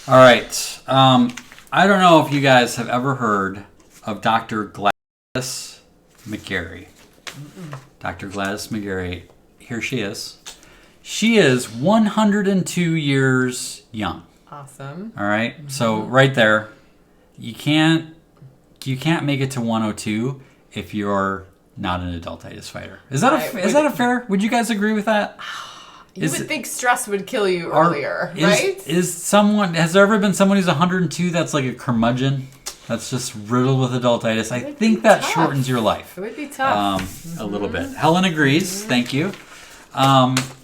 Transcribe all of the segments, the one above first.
All right. I don't know if you guys have ever heard of Dr. Gladys McGarey. Dr. Gladys McGarey. Here she is. She is 102 years young. Awesome. All right. So right there, you can't make it to 102 if you're not an adultitis fighter. Is that a fair? Would you guys agree with that? You would think stress would kill you earlier, right? Has there ever been someone who's 102 that's like a curmudgeon? That's just riddled with adultitis. I think that shortens your life. It would be tough. A little bit. Helen agrees. Thank you.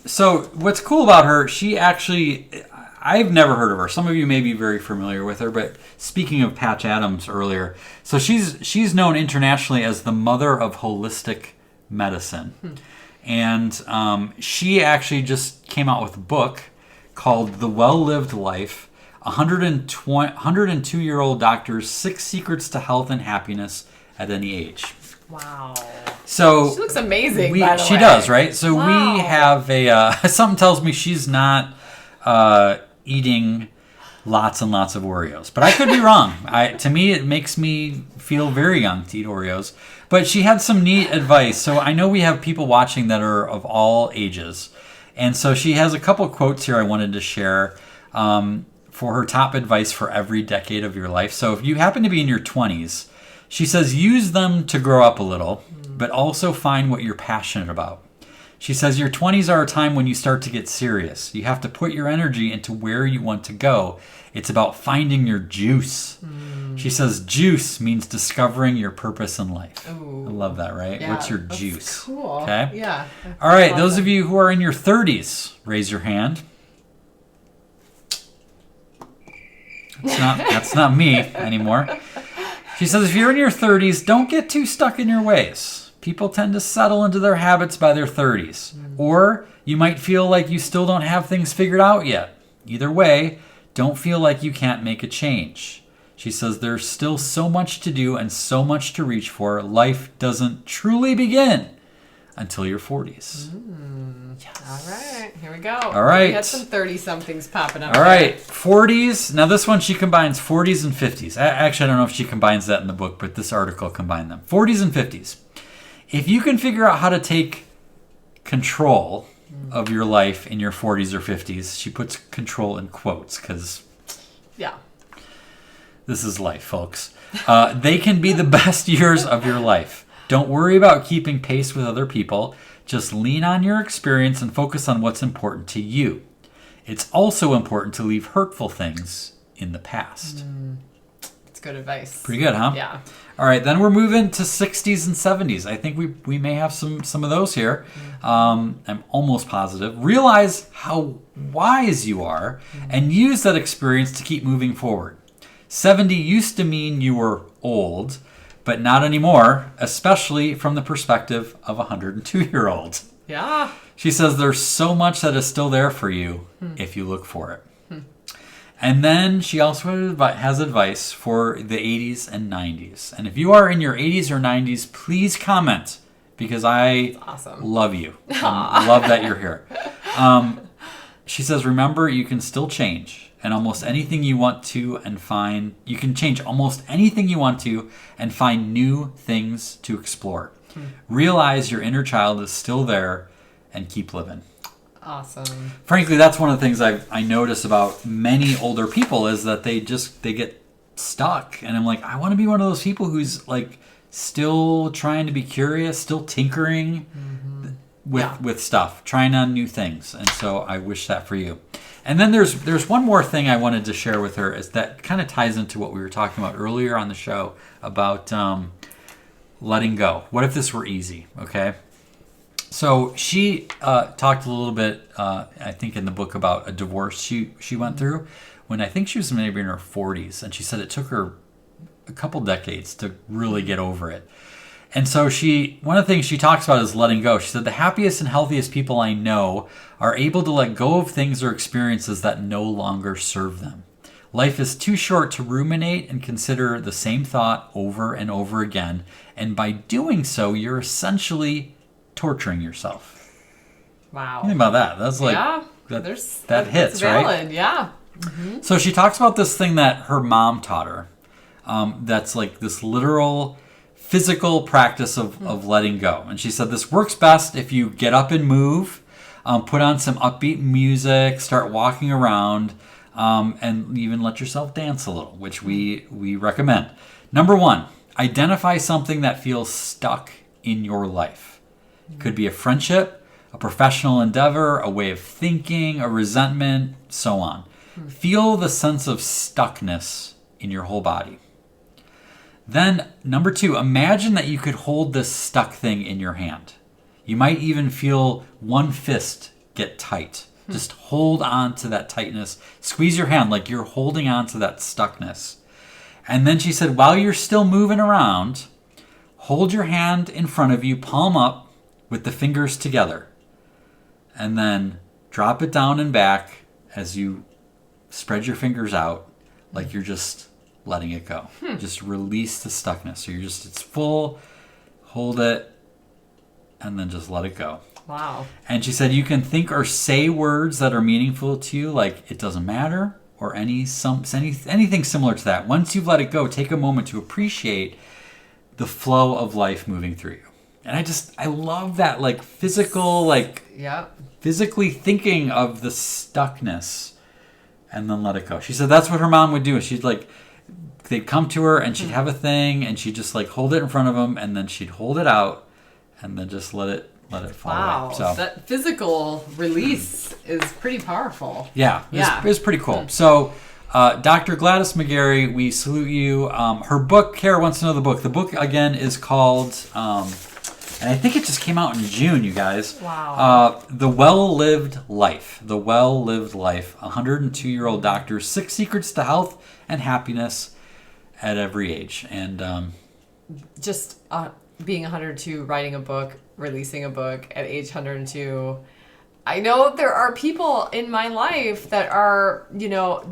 So what's cool about her, she actually, I've never heard of her. Some of you may be very familiar with her, but speaking of Patch Adams earlier, so she's known internationally as the mother of holistic medicine. And she actually just came out with a book called The Well-Lived Life, 102-year-old doctor's 6 secrets to health and happiness at any age. Wow. So she looks amazing, by the way. She does, right? So wow. We have something tells me she's not eating lots and lots of Oreos. But I could be wrong. To me, it makes me feel very young to eat Oreos. But she had some neat advice. So I know we have people watching that are of all ages. And so she has a couple quotes here I wanted to share for her top advice for every decade of your life. So if you happen to be in your 20s, she says, use them to grow up a little, but also find what you're passionate about. She says your 20s are a time when you start to get serious. You have to put your energy into where you want to go. It's about finding your juice. She says juice means discovering your purpose in life. Ooh. I love that, right? Yeah, what's your that's juice? Cool. Okay. Yeah. All right. Those of you who are in your 30s, raise your hand. That's not me anymore. She says if you're in your 30s, don't get too stuck in your ways. People tend to settle into their habits by their 30s. Or you might feel like you still don't have things figured out yet. Either way, don't feel like you can't make a change. She says there's still so much to do and so much to reach for. Life doesn't truly begin until your 40s. Yes. All right, here we go. All right. We had some 30-somethings popping up. All right, 40s. Now this one, she combines 40s and 50s. Actually, I don't know if she combines that in the book, but this article combined them. 40s and 50s. If you can figure out how to take control of your life in your 40s or 50s, she puts control in quotes because this is life, folks. They can be the best years of your life. Don't worry about keeping pace with other people. Just lean on your experience and focus on what's important to you. It's also important to leave hurtful things in the past. That's good advice. Pretty good, huh? Yeah. All right, then we're moving to 60s and 70s. I think we may have some of those here. I'm almost positive. Realize how wise you are and use that experience to keep moving forward. 70 used to mean you were old, but not anymore, especially from the perspective of a 102-year-old. Yeah. She says there's so much that is still there for you if you look for it. And then she also has advice for the 80s and 90s. And if you are in your 80s or 90s, please comment because I love you. And love that you're here. She says, remember, you can still change. And almost anything you want to you can change almost anything you want to and find new things to explore. Realize your inner child is still there and keep living. Awesome. Frankly, that's one of the things I notice about many older people is that they get stuck. And I'm like, I want to be one of those people who's like still trying to be curious, still tinkering with stuff, trying on new things. And so I wish that for you. And then there's one more thing I wanted to share with her is that kind of ties into what we were talking about earlier on the show about letting go. What if this were easy? Okay. So she talked a little bit, I think, in the book about a divorce she went through when I think she was maybe in her 40s. And she said it took her a couple decades to really get over it. And so one of the things she talks about is letting go. She said, the happiest and healthiest people I know are able to let go of things or experiences that no longer serve them. Life is too short to ruminate and consider the same thought over and over again. And by doing so, you're essentially torturing yourself. Wow. Think about that. That's like, that hits, that's valid. right? Yeah. So she talks about this thing that her mom taught her. That's like this literal physical practice of letting go. And she said this works best if you get up and move, put on some upbeat music, start walking around, and even let yourself dance a little, which we recommend. Number 1, identify something that feels stuck in your life. It could be a friendship, a professional endeavor, a way of thinking, a resentment, so on. Feel the sense of stuckness in your whole body. Then, number 2, imagine that you could hold this stuck thing in your hand. You might even feel one fist get tight. Just hold on to that tightness. Squeeze your hand like you're holding on to that stuckness. And then she said, while you're still moving around, hold your hand in front of you, palm up, with the fingers together. And then drop it down and back as you spread your fingers out like you're just letting it go. Just release the stuckness. So it's full, hold it, and then just let it go. Wow. And she said you can think or say words that are meaningful to you, like it doesn't matter, or anything similar to that. Once you've let it go, take a moment to appreciate the flow of life moving through you. And I love that, like physically thinking of the stuckness and then let it go. She said that's what her mom would do. They'd come to her and she'd have a thing and she'd just like hold it in front of them and then she'd hold it out and then just let it fall away. So that physical release is pretty powerful. Yeah, it was pretty cool. So Dr. Gladys McGarey, we salute you. Her book, Kara wants to know the book. The book, again, is called, and I think it just came out in June, you guys. Wow. The Well-Lived Life. The Well-Lived Life. 102-year-old doctor's 6 secrets to health and happiness at every age. And being 102, writing a book, releasing a book at age 102. I know there are people in my life that are,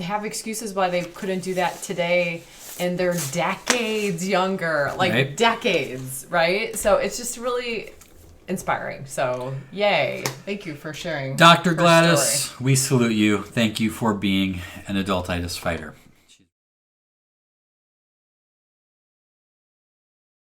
have excuses why they couldn't do that today, and they're decades younger, decades, right? So it's just really inspiring. So yay. Thank you for sharing. Dr. Gladys, we salute you. Thank you for being an adultitis fighter.